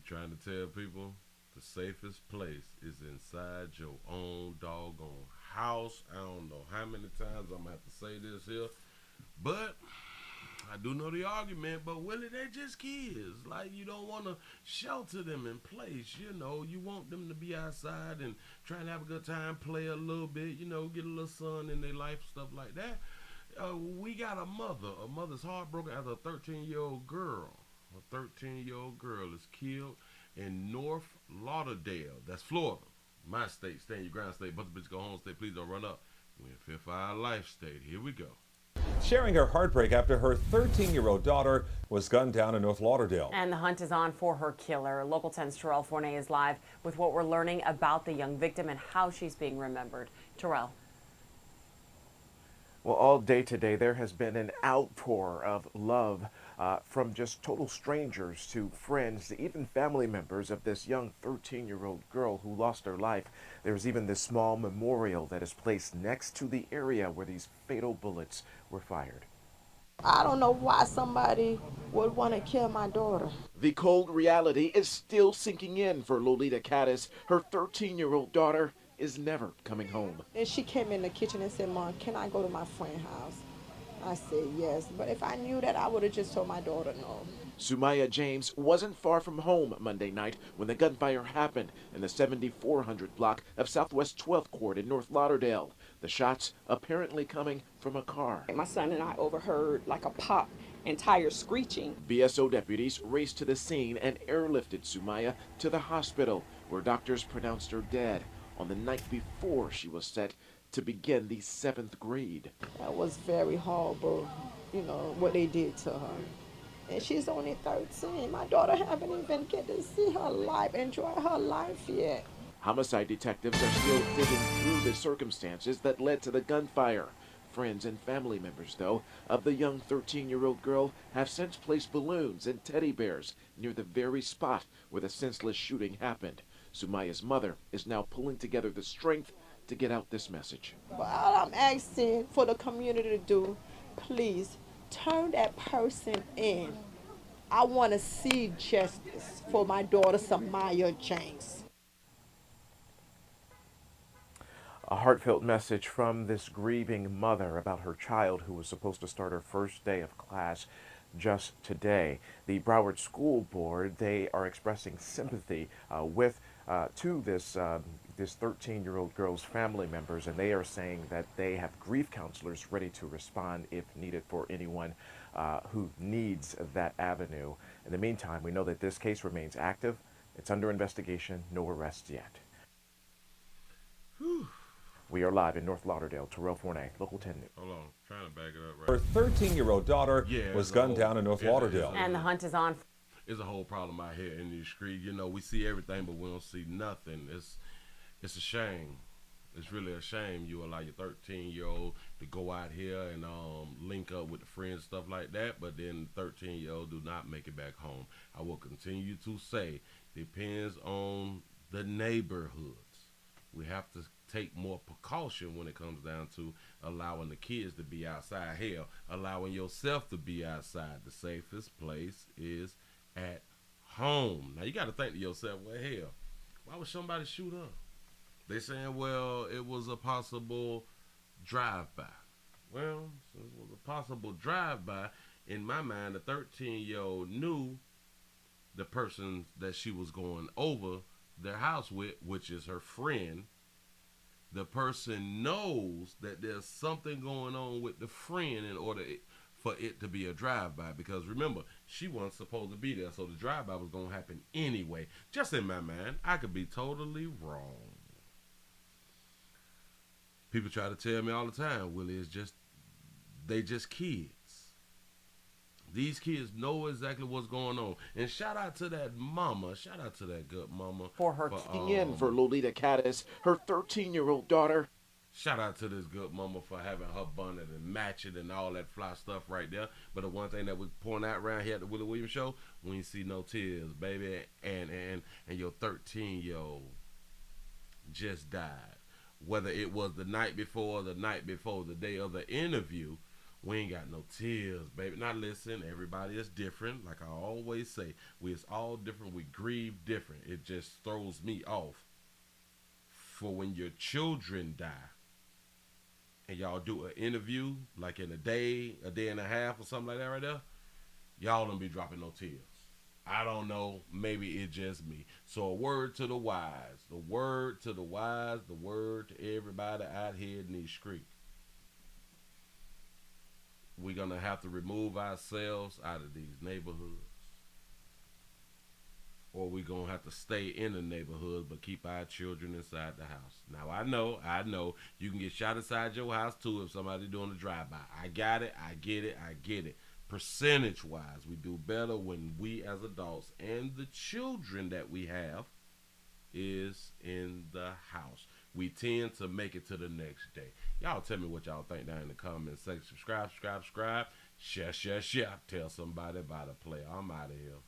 Trying to tell people the safest place is inside your own doggone house. I don't know how many times I'm gonna have to say this here, but I do know the argument. But Willie, they just kids. Like, you don't want to shelter them in place. You want them to be outside and try to have a good time, play a little bit. Get a little sun in their life, stuff like that. We got a mother. A mother's heartbroken as a 13-year-old girl. A 13-year-old girl is killed in North Lauderdale. That's Florida. My state. Stand your ground state. But the bitch go home state. Please don't run up. We in Fifth Our Life state. Here we go. Sharing her heartbreak after her 13-year-old daughter was gunned down in North Lauderdale. And the hunt is on for her killer. Local 10's Terrell Forney is live with what we're learning about the young victim and how she's being remembered. Terrell. Well, all day today, there has been an outpour of love from just total strangers to friends to even family members of this young 13-year-old girl who lost her life. There's even this small memorial that is placed next to the area where these fatal bullets were fired. I don't know why somebody would want to kill my daughter. The cold reality is still sinking in for Lolita Caddis. Her 13-year-old daughter is never coming home. And she came in the kitchen and said, Mom, can I go to my friend's house? I said, yes. But if I knew that, I would have just told my daughter no. Sumaya James wasn't far from home Monday night when the gunfire happened in the 7400 block of Southwest 12th Court in North Lauderdale. The shots apparently coming from a car. My son and I overheard like a pop and tires screeching. BSO deputies raced to the scene and airlifted Sumaya to the hospital, where doctors pronounced her dead on the night before she was set to begin the 7th grade. That was very horrible, what they did to her. And she's only 13. My daughter haven't even get to see her life, enjoy her life yet. Homicide detectives are still digging through the circumstances that led to the gunfire. Friends and family members, though, of the young 13-year-old girl have since placed balloons and teddy bears near the very spot where the senseless shooting happened. Sumaya's mother is now pulling together the strength to get out this message. But all I'm asking for the community to do, please turn that person in. I want to see justice for my daughter, Samaya James. A heartfelt message from this grieving mother about her child who was supposed to start her first day of class just today. The Broward School Board, they are expressing sympathy to this 13-year-old girl's family members, and they are saying that they have grief counselors ready to respond if needed for anyone who needs that avenue. In the meantime, we know that this case remains active. It's under investigation. No arrests yet. Whew. We are live in North Lauderdale. Terrell Forney, Local 10 News. Hold on, trying to back it up Her right. 13-year-old daughter was gunned down in North Lauderdale. And the hunt is on. It's a whole problem out here in these streets. We see everything, but we don't see nothing. It's a shame. It's really a shame you allow your 13-year-old to go out here and link up with the friends, stuff like that, but then the 13-year-old do not make it back home. I will continue to say, depends on the neighborhoods. We have to take more precaution when it comes down to allowing the kids to be outside. Hell, allowing yourself to be outside. The safest place is at home. Now, you got to think to yourself, well, hell, why would somebody shoot up? They saying, well, it was a possible drive-by. Well, so it was a possible drive-by. In my mind, the 13-year-old knew the person that she was going over their house with, which is her friend. The person knows that there's something going on with the friend in order for it to be a drive-by, because remember, she wasn't supposed to be there, so the drive-by was going to happen anyway. Just in my mind, I could be totally wrong. People try to tell me all the time, Willie, they just kids. These kids know exactly what's going on. And shout out to that mama. Shout out to that good mama. For her Kicking in for Lolita Caddis, her 13-year-old daughter. Shout out to this good mama for having her bonnet and matching and all that fly stuff right there. But the one thing that we point out around here at the Willie Williams Show, we ain't see no tears, baby. And your 13-year-old just died. Whether it was the night before, the day of the interview, We ain't got no tears, baby. Now listen, everybody is different. Like I always say, we is all different. We grieve different. It just throws me off for when your children die and y'all do an interview like in a day and a half or something like that right there. Y'all don't be dropping no tears. I don't know. Maybe it's just me. So a word to the wise. The word to the wise. The word to everybody out here in these streets. We're going to have to remove ourselves out of these neighborhoods. Or we're going to have to stay in the neighborhood but keep our children inside the house. Now, I know, you can get shot inside your house too if somebody doing a drive-by. I got it, I get it. Percentage-wise, we do better when we as adults and the children that we have is in the house. We tend to make it to the next day. Y'all tell me what y'all think down in the comments section. Subscribe. Share. Tell somebody about a player. I'm out of here.